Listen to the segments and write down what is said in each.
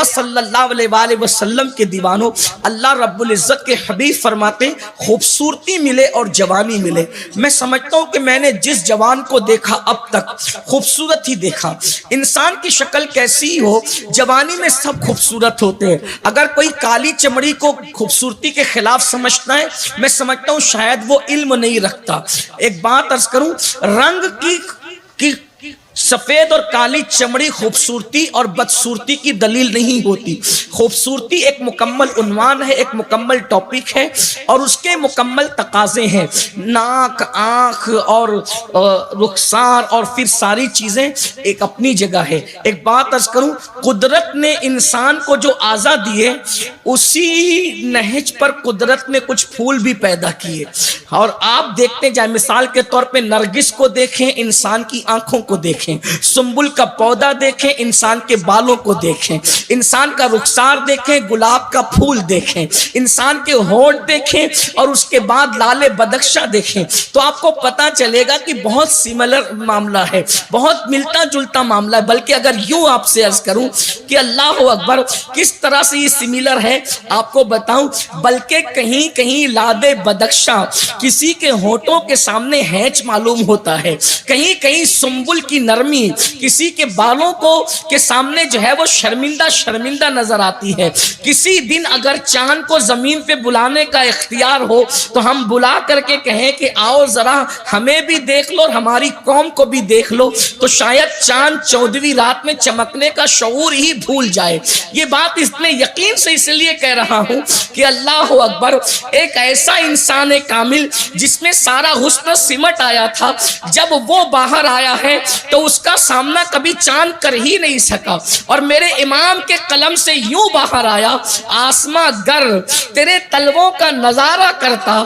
صلی اللہ علیہ وآلہ وسلم کے دیوانوں، اللہ رب العزت کے حبیب فرماتے ہیں خوبصورتی ملے اور جوانی ملے، میں سمجھتا ہوں کہ میں نے جس جوان کو دیکھا اب تک خوبصورت ہی دیکھا۔ انسان کی شکل کیسی ہو، جوانی میں سب خوبصورت ہوتے ہیں۔ اگر کوئی کالی چمڑی کو خوبصورتی کے خلاف سمجھتا ہے، میں سمجھتا ہوں شاید وہ علم نہیں رکھتا۔ ایک بات عرض کروں، رنگ کی سفید اور کالی چمڑی خوبصورتی اور بدصورتی کی دلیل نہیں ہوتی۔ خوبصورتی ایک مکمل عنوان ہے، ایک مکمل ٹاپک ہے اور اس کے مکمل تقاضے ہیں۔ ناک، آنکھ اور رخسار اور پھر ساری چیزیں ایک اپنی جگہ ہے۔ ایک بات عرض کروں، قدرت نے انسان کو جو اعضاء دیے، اسی نہج پر قدرت نے کچھ پھول بھی پیدا کیے اور آپ دیکھتے جائیں، مثال کے طور پہ نرگس کو دیکھیں، انسان کی آنکھوں کو دیکھیں، سنبل کا پودا دیکھیں، انسان کے بالوں کو دیکھیں، انسان کا رخسار دیکھیں، گلاب کا پھول دیکھیں، انسان کے ہونٹ دیکھیں اور اس کے بعد لال بدخشاں دیکھیں، تو آپ کو پتا چلے گا کہ بہت سملر معاملہ ہے، بہت ملتا جلتا معاملہ ہے۔ بلکہ اگر یوں آپ سے عرض کروں کہ اللہ اکبر کس طرح سے یہ سملر ہے آپ کو بتاؤں، بلکہ کہیں کہیں لال بدخشاں کسی کے ہونٹوں کے سامنے ہینچ معلوم ہوتا ہے، کہیں کہیں سنبل کی نرمی کسی کے بالوں کو کے سامنے جو ہے وہ شرمندہ نظر آتی ہے۔ کسی دن اگر چاند کو زمین پہ بلانے کا اختیار ہو تو ہم بلا کر کے کہیں کہ آؤ ذرا ہمیں بھی دیکھ لو اور ہماری قوم کو بھی دیکھ لو، تو شاید چاند 14ویں رات میں چمکنے کا شعور ہی بھول جائے۔ یہ بات اس میں یقین سے اس لیے کہہ رہا ہوں کہ اللہ اکبر، ایک ایسا انسان کامل جس میں سارا حسن سمٹ آیا تھا، جب وہ باہر آیا ہے تو اس کا سامنا کبھی چاند کر ہی نہیں سکا، اور میرے امام کے قلم سے یوں باہر آیا، آسماں گر تیرے تلووں کا نظارہ کرتا،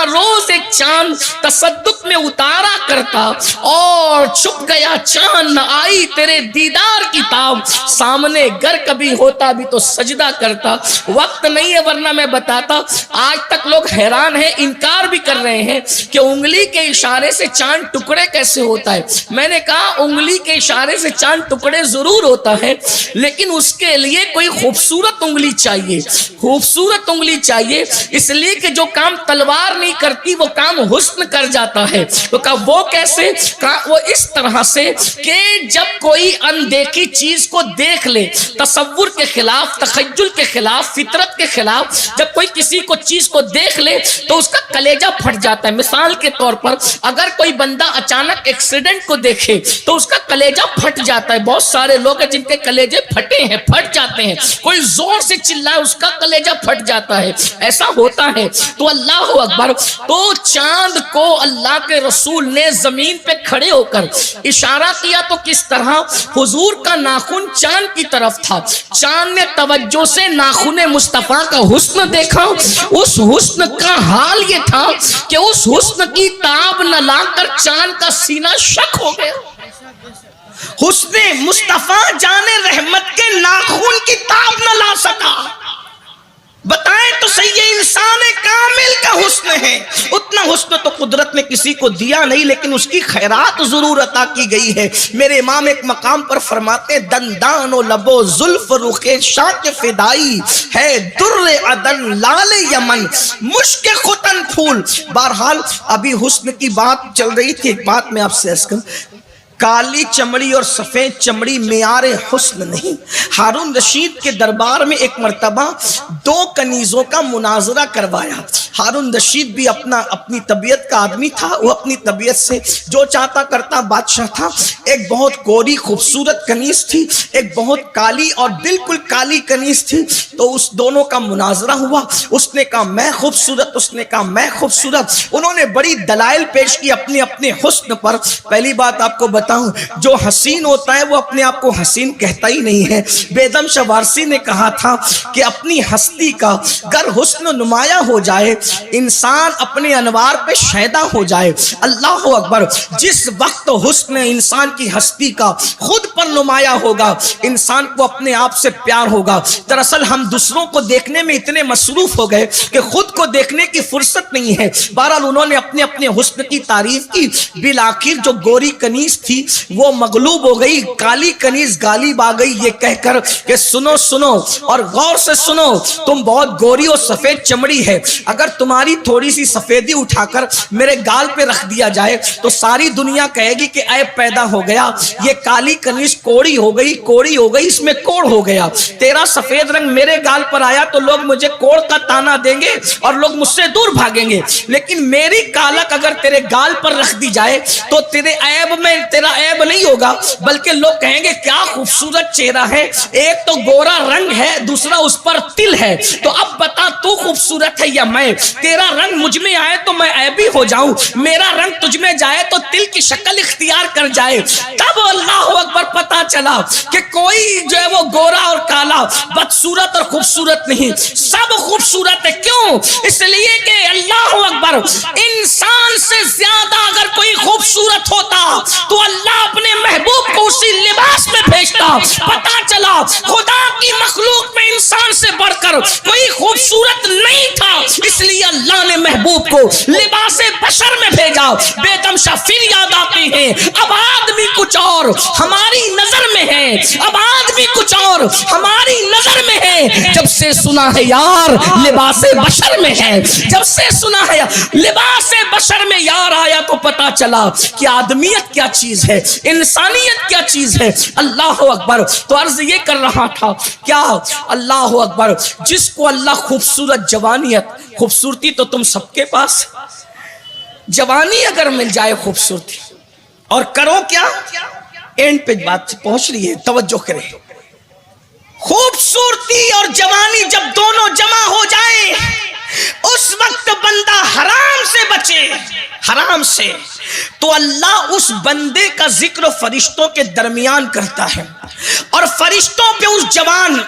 روز ایک چاند تصدق میں اتارا کرتا، اور چھپ گیا چاند نہ آئی تیرے دیدار کی تاب، سامنے گر کبھی ہوتا بھی تو سجدہ کرتا۔ وقت نہیں ہے ورنہ میں بتاتا، آج تک لوگ حیران ہیں، انکار بھی کر رہے ہیں کہ انگلی کے اشارے سے چاند ٹکڑے کیسے ہوتا ہے۔ میں نے کہا انگلی کے اشارے سے چاند ٹکڑے ضرور ہوتا ہے، لیکن اس کے لیے کوئی خوبصورت انگلی چاہیے، خوبصورت انگلی چاہیے، اس لیے کہ جو کام تلوار نہیں کرتی وہ کام حسن کر جاتا ہے۔ تو کہا وہ کیسے؟ کہا وہ اس طرح سے کہ جب کوئی اندیکھی چیز کو دیکھ لے، تصور کے خلاف، تخیل کے خلاف، فطرت کے خلاف، جب کوئی کسی کو چیز کو دیکھ لے تو اس کا کلیجہ پھٹ جاتا ہے۔ مثال کے طور پر اگر کوئی بندہ اچانک ایکسیڈنٹ کو دیکھے تو اس کا کلیجہ پھٹ جاتا ہے۔ بہت سارے لوگ ہیں جن کے کلیجے پھٹے ہیں، پھٹ جاتے ہیں، کوئی زور سے چلائے اس کا کلیجہ پھٹ جاتا ہے، ایسا ہوتا ہے۔ تو اللہ اکبر، تو چاند کو اللہ کے رسول نے زمین پہ کھڑے ہو کر اشارہ کیا تو کس طرح؟ حضور کا ناخن چاند کی طرف تھا، چاند نے توجہ سے ناخن مصطفیٰ کا حسن دیکھا، اس حسن کا حال یہ تھا کہ اس حسن کی تاب نہ لا کر چاند کا سینہ شک ہو گیا۔ حسن مصطفیٰ جان رحمت کے ناخن کی تاب نہ لا سکا۔ بتائیں تو صحیح، یہ انسان کامل کا حسن ہے۔ اتنا حسن تو قدرت نے کسی کو دیا نہیں، لیکن اس کی خیرات ضرور عطا کی گئی ہے۔ میرے امام ایک مقام پر فرماتے ہیں، دندان و لب و زلف رخ شاہ کے فدائی ہے، در عدن لال یمن مشک ختن پھول۔ بہرحال ابھی حسن کی بات چل رہی تھی، ایک بات میں آپ سے عرض کروں، کالی چمڑی اور سفید چمڑی معیار حسن نہیں۔ ہارون رشید کے دربار میں ایک مرتبہ دو کنیزوں کا مناظرہ کروایا۔ ہارون رشید بھی اپنی طبیعت کا آدمی تھا، وہ اپنی طبیعت سے جو چاہتا کرتا بادشاہ تھا۔ ایک بہت گوری خوبصورت کنیز تھی، ایک بہت کالی اور بالکل کالی کنیز تھی، تو اس دونوں کا مناظرہ ہوا۔ اس نے کہا میں خوبصورت، اس نے کہا میں خوبصورت۔ انہوں نے بڑی دلائل پیش کی اپنے اپنے حسن پر۔ پہلی بات آپ کو جو حسین ہوتا ہے وہ اپنے آپ کو حسین کہتا ہی نہیں ہے۔ بیدم شاہ وارسی نے کہا تھا کہ اپنی ہستی کا گر حسن نمایاں ہو جائے، انسان اپنے انوار پہ شیدا ہو جائے۔ اللہ اکبر، جس وقت حسن انسان کی ہستی کا خود پر نمایاں ہوگا، انسان کو اپنے آپ سے پیار ہوگا۔ دراصل ہم دوسروں کو دیکھنے میں اتنے مصروف ہو گئے کہ خود کو دیکھنے کی فرصت نہیں ہے۔ بہرحال انہوں نے اپنے اپنے حسن کی تعریف کی، بالآخر جو گوری کنیز تھی وہ مغلوب ہو گئی، کالی کنیز غالب آ گئی یہ کہہ کر کہ سنو سنو اور غور سے سنو، تم بہت گوری اور سفید چمڑی ہے، اگر تمہاری تھوڑی سی سفیدی اٹھا کر میرے گال پہ رکھ دیا جائے تو ساری دنیا کہے گی کہ عیب پیدا ہو گیا، یہ کالی کنیز کوڑی ہو گئی، کوڑی ہو گئی، اس میں کوڑ ہو گیا۔ تیرا سفید رنگ میرے گال پر آیا تو لوگ مجھے کوڑ کا تانا دیں گے اور لوگ مجھ سے دور بھاگیں گے، لیکن میری کالک اگر تیرے گال پر رکھ دی جائے تو تیرے عیب میں تیرا عیب نہیں ہوگا، بلکہ لوگ کہیں گے کیا خوبصورت چہرہ ہے، ایک تو گورا رنگ ہے، دوسرا اس پر تل ہے، تو اب بتا تو خوبصورت ہے یا میں؟ تیرا رنگ مجھ میں آئے تو میں عیبی ہو جاؤں، میرا رنگ تجھ میں جائے تو تل کی شکل اختیار کر جائے۔ تب اللہ اکبر پتا چلا کہ کوئی جو ہے وہ گورا اور کالا، بدصورت اور خوبصورت نہیں، سب خوبصورت ہے۔ کیوں؟ اس لیے کہ اللہ اکبر، انسان سے زیادہ اگر کوئی خوبصورت ہوتا تو اللہ اپنے محبوب کو اسی لباس میں بھیجتا۔ پتا چلا خدا کی مخلوق میں انسان سے بڑھ کر کوئی خوبصورت نہیں تھا، اس لیے اللہ نے محبوب کو لباس بشر میں بھیجا۔ بے دم شاہ پھر یاد آتے ہیں، اب آدمی کچھ اور ہماری نظر میں ہے، اب آدمی کچھ اور ہماری نظر میں ہے، جب سے سنا ہے یار لباس بشر میں ہے، جب سے سنا ہے لباس بشر میں یار آیا تو پتا چلا کہ آدمیت کیا چیز ہے، انسانیت کیا چیز ہے۔ اللہ اکبر، تو عرض یہ کر رہا تھا کیا، اللہ اکبر، جس کو اللہ خوبصورت جوانیت، خوبصورتی تو تم سب کے پاس، جوانی اگر مل جائے خوبصورتی، اور کرو کیا، اینڈ پہ بات پہنچ رہی ہے، توجہ کریں، خوبصورتی اور جوانی جب دونوں جمع ہو جائیں اس وقت بندہ حرام سے بچے، حرام سے، تو اللہ اس بندے کا ذکر فرشتوں کے درمیان کرتا ہے، اور فرشتوں پہ اس جوان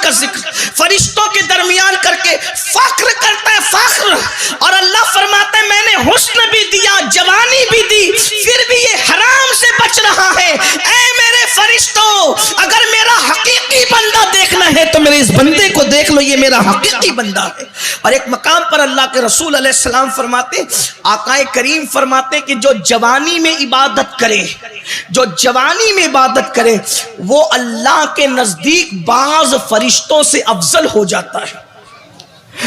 کا ذکر فرشتوں کے درمیان کر کے فخر کرتا ہے، فخر، اور اللہ فرماتا ہے میں نے حسن بھی دیا، جوانی بھی دی، پھر بھی یہ حرام سے بچ رہا ہے۔ اے میرے فرشتوں، اگر میرا حقیقی بندہ دیکھنا ہے تو میرے اس بندے کو دیکھ لو، یہ میرا حقیقی بندہ ہے۔ اور ایک مقام پر اللہ کے رسول علیہ السلام فرماتے، آقا کریم فرماتے کہ جو جوانی میں عبادت کرے، جو جوانی میں عبادت کرے وہ اللہ کے نزدیک بعض فرشتوں سے افضل ہو جاتا ہے۔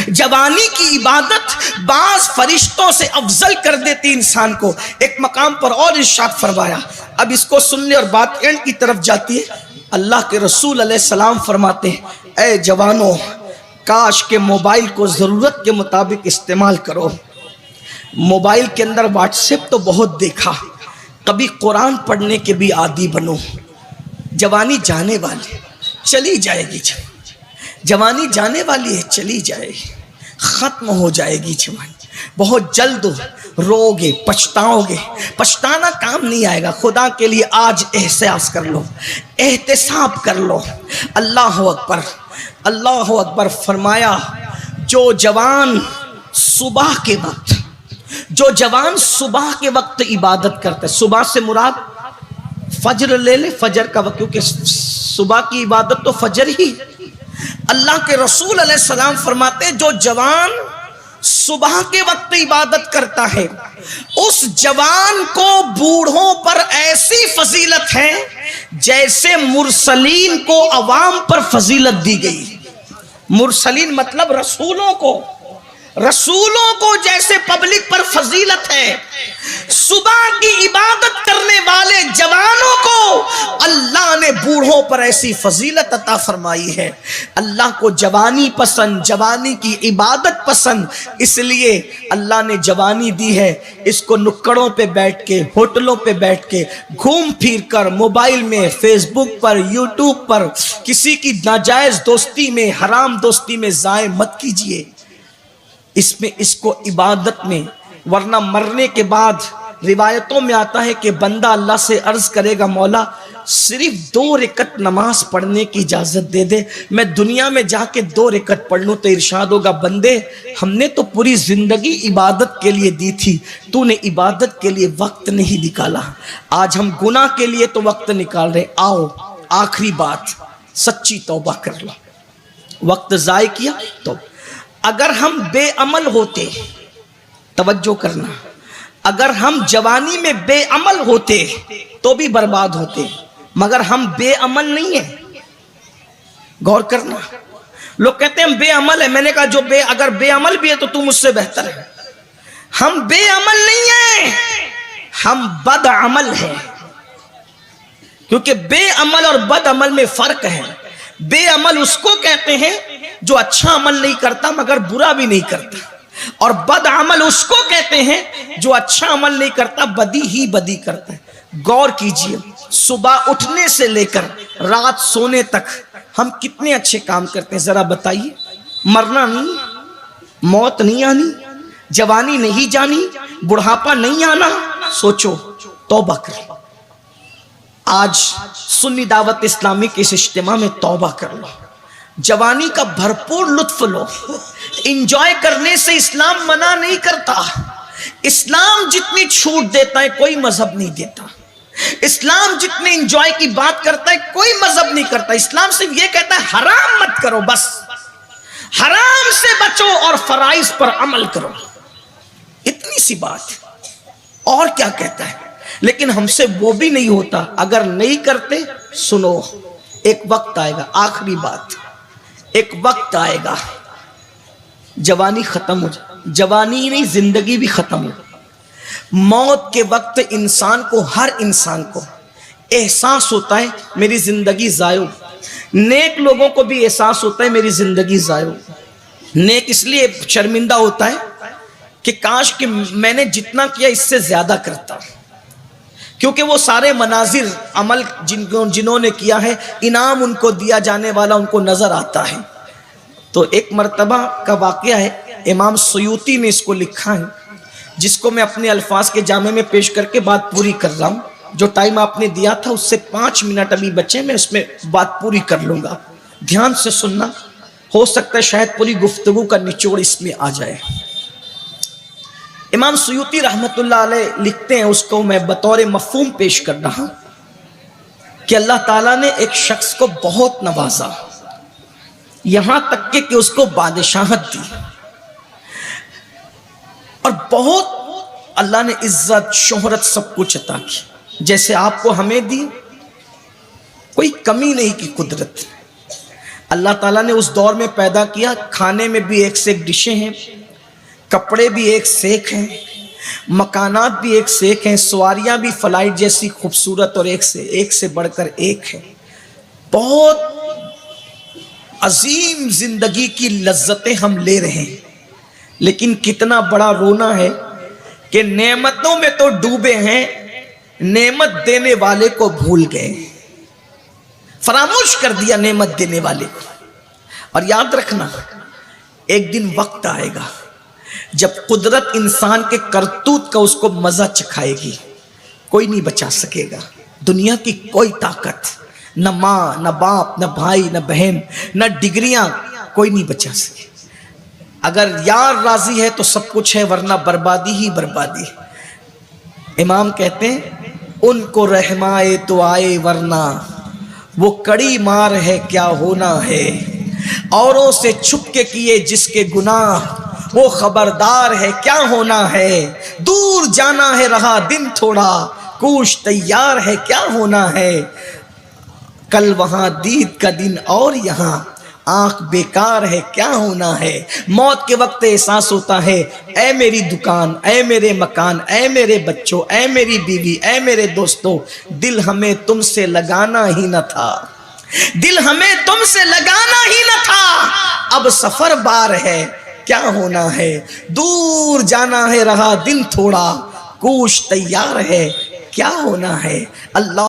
جوانی کی عبادت بعض فرشتوں سے افضل کر دیتی انسان کو۔ ایک مقام پر اور ارشاد فرمایا، اب اس کو سن لے اور بات اینڈ کی طرف جاتی ہے۔ اللہ کے رسول علیہ السلام فرماتے ہیں، اے جوانوں، کاش کہ موبائل کو ضرورت کے مطابق استعمال کرو۔ موبائل کے اندر واٹس ایپ تو بہت دیکھا، کبھی قرآن پڑھنے کے بھی عادی بنو۔ جوانی جانے والی، چلی جائے گی، جوانی جانے والی ہے، چلی جائے گی، ختم ہو جائے گی جوانی، بہت جلد رو گے، پچھتاؤ گے، پچھتانا کام نہیں آئے گا۔ خدا کے لیے آج احساس کر لو، احتساب کر لو۔ اللہ اکبر، اللہ اکبر۔ فرمایا جو جوان صبح کے وقت، جو جوان صبح کے وقت عبادت کرتا ہے، صبح سے مراد فجر لے لے، فجر کا وقت، کیونکہ صبح کی عبادت تو فجر ہی۔ اللہ کے رسول علیہ السلام فرماتے جو جوان صبح کے وقت عبادت کرتا ہے اس جوان کو بوڑھوں پر ایسی فضیلت ہے جیسے مرسلین کو عوام پر فضیلت دی گئی۔ مرسلین مطلب رسولوں کو جیسے پبلک پر فضیلت ہے، صبح کی عبادت کرنے والے جوانوں کو اللہ نے بوڑھوں پر ایسی فضیلت عطا فرمائی ہے۔ اللہ کو جوانی پسند، جوانی کی عبادت پسند، اس لیے اللہ نے جوانی دی ہے۔ اس کو نکڑوں پہ بیٹھ کے، ہوٹلوں پہ بیٹھ کے، گھوم پھر کر، موبائل میں، فیس بک پر، یوٹیوب پر کسی کی ناجائز دوستی میں، حرام دوستی میں ضائع مت کیجیے۔ اس کو عبادت میں، ورنہ مرنے کے بعد روایتوں میں آتا ہے کہ بندہ اللہ سے عرض کرے گا مولا صرف 2 رکعت نماز پڑھنے کی اجازت دے دے، میں دنیا میں جا کے 2 رکعت پڑھ لوں، تو ارشاد ہوگا بندے ہم نے تو پوری زندگی عبادت کے لیے دی تھی، تو نے عبادت کے لیے وقت نہیں نکالا، آج ہم گناہ کے لیے تو وقت نکال رہے، آؤ آخری بات سچی توبہ کر لو، وقت ضائع کیا تو اگر ہم بے عمل ہوتے، توجہ کرنا، اگر ہم جوانی میں بے عمل ہوتے تو بھی برباد ہوتے، مگر ہم بے عمل نہیں ہیں، غور کرنا، لوگ کہتے ہیں ہم بے عمل ہیں، میں نے کہا جو اگر بے عمل بھی ہے تو تم مجھ سے بہتر ہے، ہم بے عمل نہیں ہیں، ہم بد عمل ہیں، کیونکہ بے عمل اور بد عمل میں فرق ہے، بے عمل اس کو کہتے ہیں جو اچھا عمل نہیں کرتا مگر برا بھی نہیں کرتا، اور بد عمل اس کو کہتے ہیں جو اچھا عمل نہیں کرتا بدی ہی بدی کرتا ہے۔ غور کیجئے، صبح اٹھنے سے لے کر رات سونے تک ہم کتنے اچھے کام کرتے ہیں، ذرا بتائیے، مرنا نہیں، موت نہیں آنی، جوانی نہیں جانی، بڑھاپا نہیں آنا، سوچو توبہ کر لو، آج سنی دعوت اسلامی کے اس اجتماع میں توبہ کر لو، جوانی کا بھرپور لطف لو، انجوائے کرنے سے اسلام منع نہیں کرتا، اسلام جتنی چھوٹ دیتا ہے کوئی مذہب نہیں دیتا، اسلام جتنے انجوائے کی بات کرتا ہے کوئی مذہب نہیں کرتا، اسلام صرف یہ کہتا ہے حرام مت کرو، بس حرام سے بچو اور فرائض پر عمل کرو، اتنی سی بات، اور کیا کہتا ہے، لیکن ہم سے وہ بھی نہیں ہوتا، اگر نہیں کرتے سنو ایک وقت آئے گا، آخری بات، ایک وقت آئے گا جوانی ختم ہو جائے، جوانی نہیں زندگی بھی ختم ہو، موت کے وقت انسان کو، ہر انسان کو احساس ہوتا ہے میری زندگی ضائع ہو، نیک لوگوں کو بھی احساس ہوتا ہے میری زندگی ضائع ہو، نیک اس لیے شرمندہ ہوتا ہے کہ کاش کہ میں نے جتنا کیا اس سے زیادہ کرتا، کیونکہ وہ سارے مناظر عمل جنہوں نے کیا ہے انعام ان کو دیا جانے والا ان کو نظر آتا ہے۔ تو ایک مرتبہ کا واقعہ ہے، امام سیوطی نے اس کو لکھا ہے، جس کو میں اپنے الفاظ کے جامع میں پیش کر کے بات پوری کر رہا ہوں، جو ٹائم آپ نے دیا تھا اس سے 5 منٹ ابھی بچے، میں اس میں بات پوری کر لوں گا، دھیان سے سننا، ہو سکتا ہے شاید پوری گفتگو کا نچوڑ اس میں آ جائے۔ امام سیوطی رحمت اللہ علیہ لکھتے ہیں، اس کو میں بطور مفہوم پیش کر رہا ہوں کہ اللہ تعالیٰ نے ایک شخص کو بہت نوازا، یہاں تک کہ اس کو بادشاہت دی، اور بہت اللہ نے عزت شہرت سب کچھ عطا کی، جیسے آپ کو ہمیں دی، کوئی کمی نہیں کی قدرت، اللہ تعالیٰ نے اس دور میں پیدا کیا، کھانے میں بھی ایک سے ایک ڈشیں ہیں، کپڑے بھی ایک سے ایک ہیں، مکانات بھی ایک سے ایک ہیں، سواریاں بھی فلائٹ جیسی خوبصورت اور ایک سے بڑھ کر ایک ہے، بہت عظیم زندگی کی لذتیں ہم لے رہے ہیں، لیکن کتنا بڑا رونا ہے کہ نعمتوں میں تو ڈوبے ہیں، نعمت دینے والے کو بھول گئے، فراموش کر دیا نعمت دینے والے کو۔ اور یاد رکھنا ایک دن وقت آئے گا جب قدرت انسان کے کرتوت کا اس کو مزہ چکھائے گی، کوئی نہیں بچا سکے گا، دنیا کی کوئی طاقت، نہ ماں نہ باپ نہ بھائی نہ بہن نہ ڈگریاں، کوئی نہیں بچا سکے، اگر یار راضی ہے تو سب کچھ ہے، ورنہ بربادی ہی بربادی۔ امام کہتے ہیں ان کو رحمائے تو آئے ورنہ وہ کڑی مار ہے کیا ہونا ہے، اوروں سے چھپ کے کیے جس کے گناہ وہ خبردار ہے کیا ہونا ہے، دور جانا ہے رہا دن تھوڑا کوش تیار ہے کیا ہونا ہے، کل وہاں دید کا دن اور یہاں آنکھ بیکار ہے کیا ہونا ہے۔ موت کے وقت احساس ہوتا ہے اے میری دکان، اے میرے مکان، اے میرے بچوں، اے میری بیوی، اے میرے دوستوں، دل ہمیں تم سے لگانا ہی نہ تھا، دل ہمیں تم سے لگانا ہی نہ تھا، اب سفر بار ہے کیا ہونا ہے، دور جانا ہے رہا دن تھوڑا کوش تیار ہے کیا ہونا ہے۔ اللہ